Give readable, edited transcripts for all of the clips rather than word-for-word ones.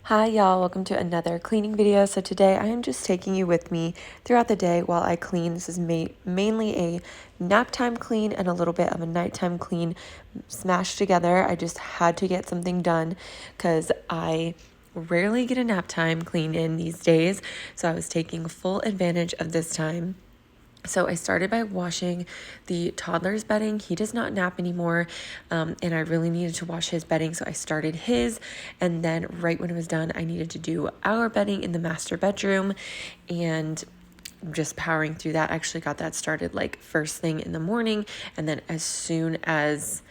Hi y'all, welcome to another cleaning video. So today I am just taking you with me throughout the day while I clean. This is mainly a nap time clean and a little bit of a nighttime clean smashed together. I just had to get something done because I rarely get a nap time clean in these days. So I was taking full advantage of this time. So I started by washing the toddler's bedding. He does not nap anymore, and I really needed to wash his bedding, so I started his, and then right when it was done, I needed to do our bedding in the master bedroom, and just powering through that. I actually got that started like first thing in the morning, and then as soon as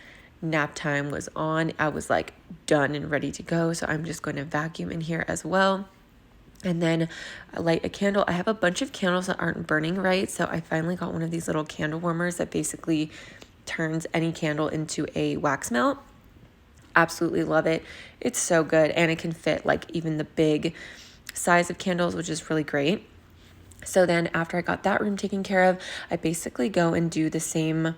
nap time was on, I was like done and ready to go, so I'm just going to vacuum in here as well. And then I light a candle. I have a bunch of candles that aren't burning right, so I finally got one of these little candle warmers that basically turns any candle into a wax melt. Absolutely love it. It's so good, and it can fit like even the big size of candles, which is really great. So then after I got that room taken care of, I basically go and do the same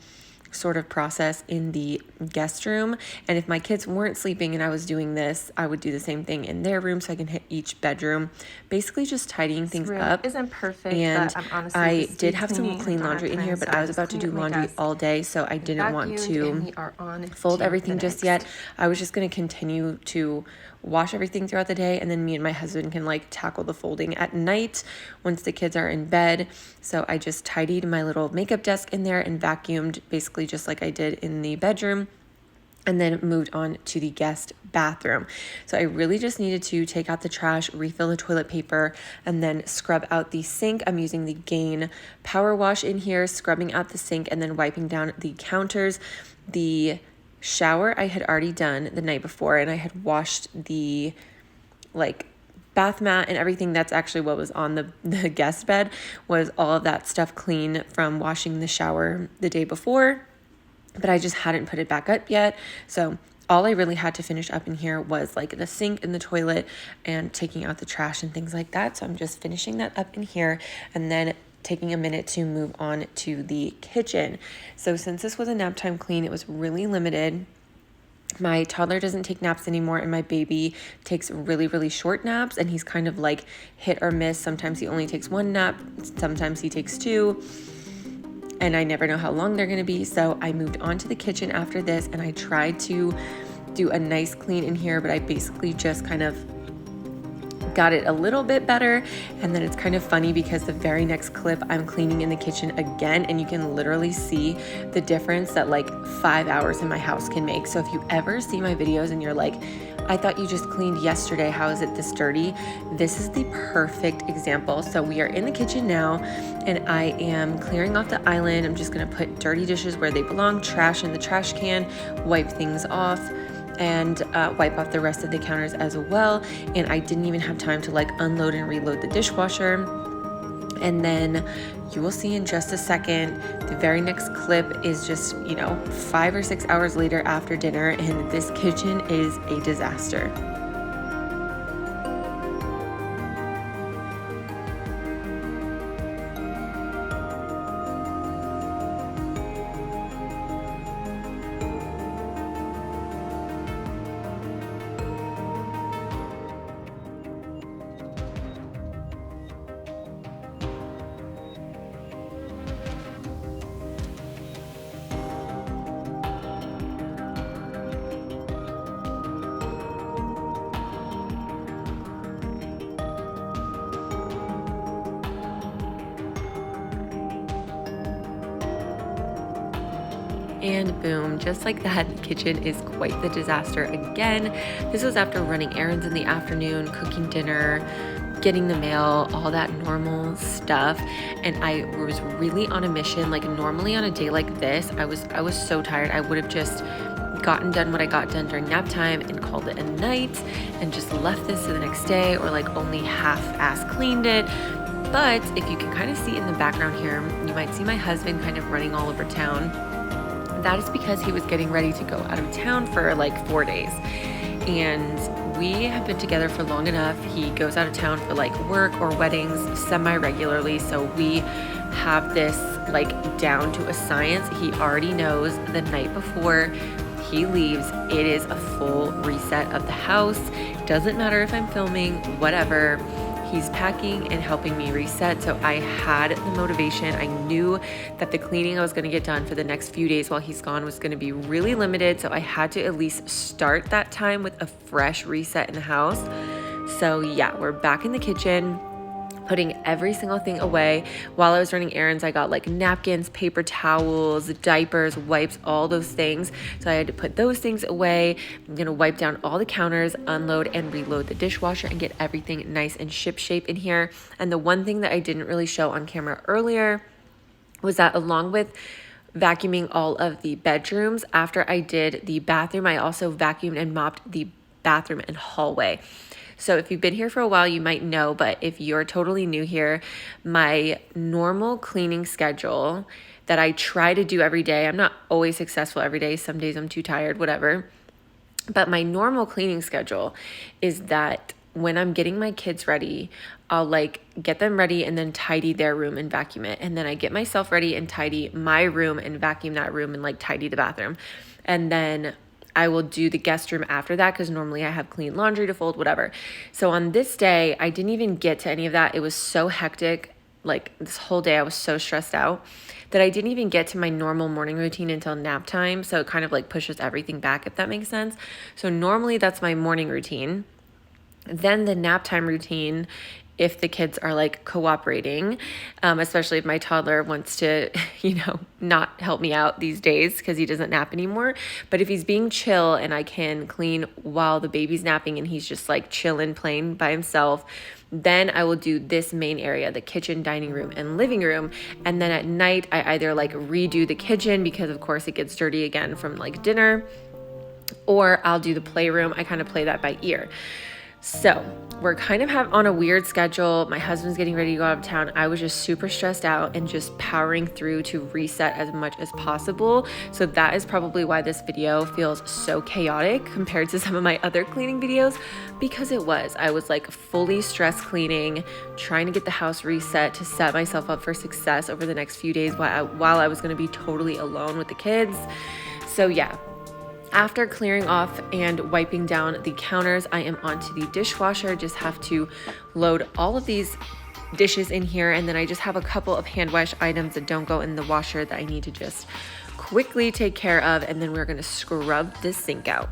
sort of process in the guest room. And if my kids weren't sleeping and I was doing this, I would do the same thing in their room so I can hit each bedroom, basically just tidying things up. Isn't perfect, and but I'm honestly I did have some clean laundry in here, but I was about to do laundry all day, so I didn't want to fold everything just yet. I was just going to continue to wash everything throughout the day, and then me and my husband can like tackle the folding at night once the kids are in bed. So I just tidied my little makeup desk in there and vacuumed basically just like I did in the bedroom, and then moved on to the guest bathroom. So I really just needed to take out the trash, refill the toilet paper, and then scrub out the sink. I'm using the Gain Power Wash in here, scrubbing out the sink and then wiping down the counters. The shower I had already done the night before, and I had washed the like bath mat and everything. That's actually what was on the guest bed, was all of that stuff clean from washing the shower the day before, but I just hadn't put it back up yet. So all I really had to finish up in here was like the sink and the toilet and taking out the trash and things like that. So I'm just finishing that up in here and then taking a minute to move on to the kitchen. So since this was a nap time clean, it was really limited. My toddler doesn't take naps anymore, and my baby takes really, really short naps, and he's kind of like hit or miss. Sometimes he only takes one nap, sometimes he takes two, and I never know how long they're going to be. So I moved on to the kitchen after this, and I tried to do a nice clean in here, but I basically just kind of got it a little bit better. And then it's kind of funny because the very next clip I'm cleaning in the kitchen again, and you can literally see the difference that like 5 hours in my house can make. So if you ever see my videos and you're like, I thought you just cleaned yesterday, how is it this dirty? This is the perfect example. So we are in the kitchen now, and I am clearing off the island. I'm just gonna put dirty dishes where they belong, trash in the trash can, wipe things off, and wipe off the rest of the counters as well. And I didn't even have time to like unload and reload the dishwasher. And then you will see in just a second, the very next clip is just, 5 or 6 hours later after dinner, and this kitchen is a disaster. And boom, just like that, the kitchen is quite the disaster again. This was after running errands in the afternoon, cooking dinner, getting the mail, all that normal stuff. And I was really on a mission. Like normally on a day like this, I was so tired. I would have just gotten done what I got done during nap time and called it a night and just left this to the next day, or like only half-ass cleaned it. But if you can kind of see in the background here, you might see my husband kind of running all over town. That is because he was getting ready to go out of town for like 4 days. And we have been together for long enough. He goes out of town for like work or weddings semi-regularly. So we have this like down to a science. He already knows the night before he leaves, it is a full reset of the house. doesn't matter if I'm filming, whatever. He's packing and helping me reset. So I had the motivation. I knew that the cleaning I was going to get done for the next few days while he's gone was going to be really limited. So I had to at least start that time with a fresh reset in the house. So yeah, we're back in the kitchen, putting every single thing away. While I was running errands, I got like napkins, paper towels, diapers, wipes, all those things. So I had to put those things away. I'm gonna wipe down all the counters, unload and reload the dishwasher, and get everything nice and ship shape in here. And the one thing that I didn't really show on camera earlier was that along with vacuuming all of the bedrooms, after I did the bathroom, I also vacuumed and mopped the bathroom and hallway. So if you've been here for a while, you might know, but if you're totally new here, my normal cleaning schedule that I try to do every day, I'm not always successful every day. Some days I'm too tired, whatever. But my normal cleaning schedule is that when I'm getting my kids ready, I'll like get them ready and then tidy their room and vacuum it. And then I get myself ready and tidy my room and vacuum that room and like tidy the bathroom. And then I will do the guest room after that because normally I have clean laundry to fold, whatever. So on this day, I didn't even get to any of that. It was so hectic. Like this whole day I was so stressed out that I didn't even get to my normal morning routine until nap time. So it kind of like pushes everything back, if that makes sense. So normally that's my morning routine. Then the nap time routine, if the kids are like cooperating, especially if my toddler wants to, not help me out these days because he doesn't nap anymore. But if he's being chill and I can clean while the baby's napping and he's just like chilling, playing by himself, then I will do this main area, the kitchen, dining room, and living room. And then at night, I either like redo the kitchen because of course it gets dirty again from like dinner, or I'll do the playroom. I kind of play that by ear. So we're kind of on a weird schedule. My husband's getting ready to go out of town. I was just super stressed out and just powering through to reset as much as possible. So that is probably why this video feels so chaotic compared to some of my other cleaning videos, because I was like fully stress cleaning, trying to get the house reset to set myself up for success over the next few days while I was going to be totally alone with the kids. So yeah. After clearing off and wiping down the counters, I am onto the dishwasher. Just have to load all of these dishes in here, and then I just have a couple of hand wash items that don't go in the washer that I need to just quickly take care of, and then we're gonna scrub this sink out.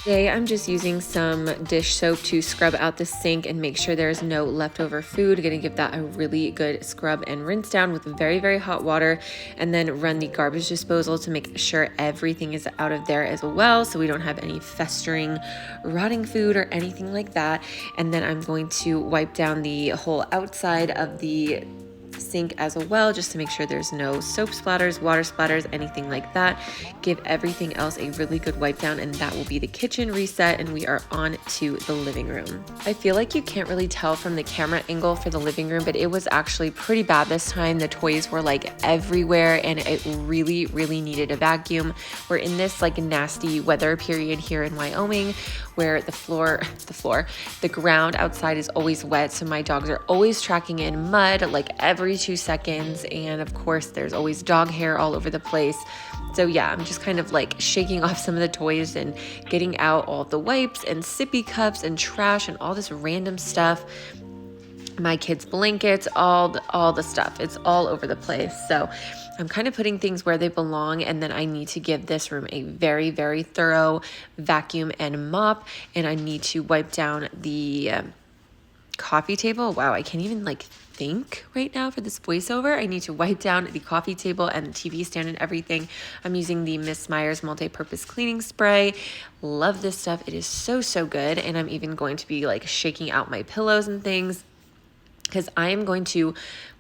Today I'm just using some dish soap to scrub out the sink and make sure there's no leftover food. Gonna give that a really good scrub and rinse down with very, very hot water, and then run the garbage disposal to make sure everything is out of there as well, so we don't have any festering, rotting food or anything like that. And then I'm going to wipe down the whole outside of the sink as well, just to make sure there's no soap splatters, water splatters, anything like that. Give everything else a really good wipe down, and that will be the kitchen reset, and we are on to the living room. I feel like you can't really tell from the camera angle for the living room, but it was actually pretty bad this time. The toys were like everywhere, and it really, really needed a vacuum. We're in this like nasty weather period here in Wyoming where the ground outside is always wet, so my dogs are always tracking in mud like every 2 seconds, and of course there's always dog hair all over the place. So yeah, I'm just kind of like shaking off some of the toys and getting out all the wipes and sippy cups and trash and all this random stuff. My kids' blankets, all the stuff. It's all over the place. So I'm kind of putting things where they belong, and then I need to give this room a very, very thorough vacuum and mop, and I need to wipe down the coffee table. Wow, I can't even like think right now for this voiceover. I need to wipe down the coffee table and the TV stand and everything. I'm using the Miss Meyer's multi-purpose cleaning spray. Love this stuff. It is so, so good, and I'm even going to be like shaking out my pillows and things, because I am going to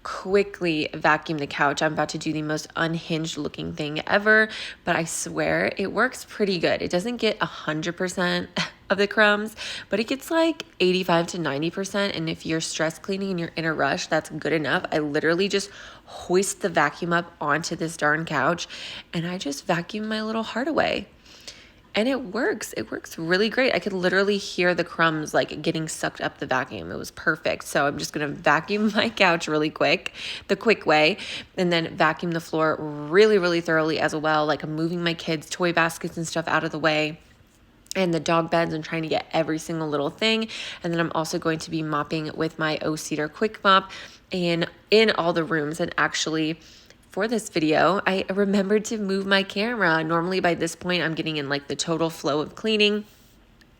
quickly vacuum the couch. I'm about to do the most unhinged looking thing ever, but I swear it works pretty good. It doesn't get 100% of the crumbs, but it gets like 85 to 90%. And if you're stress cleaning and you're in a rush, that's good enough. I literally just hoist the vacuum up onto this darn couch, and I just vacuum my little heart away. And it works. It works really great. I could literally hear the crumbs like getting sucked up the vacuum. It was perfect. So I'm just going to vacuum my couch really quick, the quick way, and then vacuum the floor really, really thoroughly as well. Like I'm moving my kids' toy baskets and stuff out of the way, and the dog beds, and trying to get every single little thing. And then I'm also going to be mopping with my O-Cedar Quick Mop in all the rooms. And actually, for this video, I remembered to move my camera. Normally by this point, I'm getting in like the total flow of cleaning,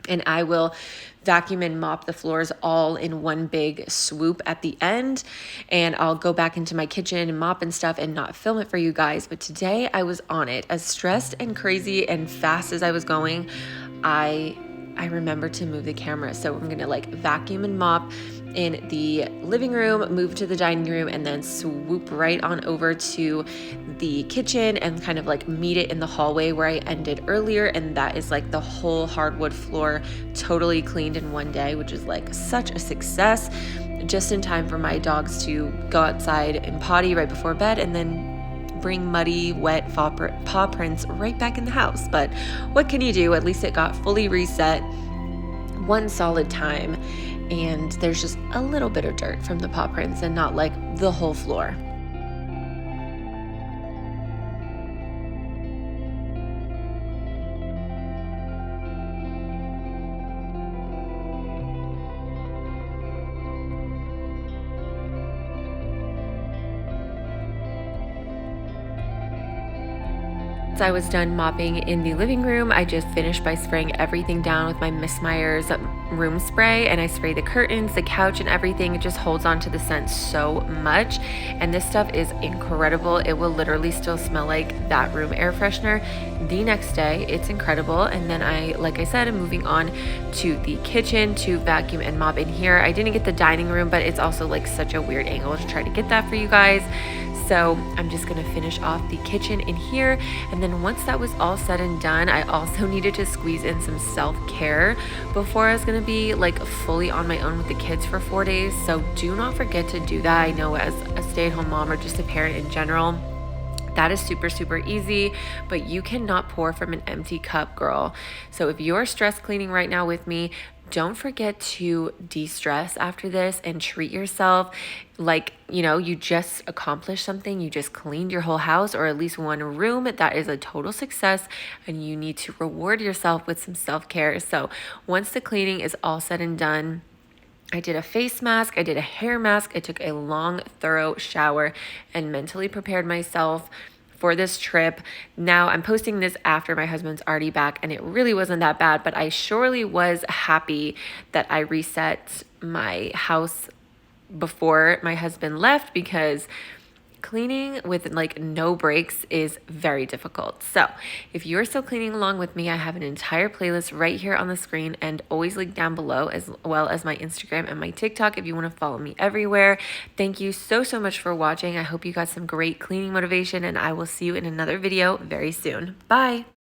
and I will vacuum and mop the floors all in one big swoop at the end. And I'll go back into my kitchen and mop and stuff and not film it for you guys. But today I was on it. As stressed and crazy and fast as I was going, I remembered to move the camera. So I'm gonna like vacuum and mop in the living room, move to the dining room, and then swoop right on over to the kitchen and kind of like meet it in the hallway where I ended earlier. And that is like the whole hardwood floor totally cleaned in one day, which is like such a success. Just in time for my dogs to go outside and potty right before bed, and then bring muddy, wet paw prints right back in the house. But what can you do? At least it got fully reset one solid time, and there's just a little bit of dirt from the paw prints and not like the whole floor. I was done mopping in the living room. I just finished by spraying everything down with my Miss Meyer's room spray, and I spray the curtains, the couch, and everything. It just holds on to the scent so much, and this stuff is incredible. It will literally still smell like that room air freshener the next day. It's incredible. And then like I said, I'm moving on to the kitchen to vacuum and mop in here. I didn't get the dining room, but it's also like such a weird angle to try to get that for you guys. So I'm just gonna finish off the kitchen in here. And then once that was all said and done, I also needed to squeeze in some self-care before I was gonna be like fully on my own with the kids for 4 days. So do not forget to do that. I know as a stay-at-home mom or just a parent in general, that is super, super easy, but you cannot pour from an empty cup, girl. So if you're stress cleaning right now with me, don't forget to de-stress after this and treat yourself like, you know, you just accomplished something. You just cleaned your whole house, or at least one room. That is a total success, and you need to reward yourself with some self-care. So once the cleaning is all said and done, I did a face mask, I did a hair mask, I took a long, thorough shower and mentally prepared myself for this trip. Now I'm posting this after my husband's already back, and it really wasn't that bad, but I surely was happy that I reset my house before my husband left, because cleaning with like no breaks is very difficult. So if you're still cleaning along with me, I have an entire playlist right here on the screen and always linked down below, as well as my Instagram and my TikTok if you want to follow me everywhere. Thank you so much for watching. I hope you got some great cleaning motivation, and I will see you in another video very soon. Bye.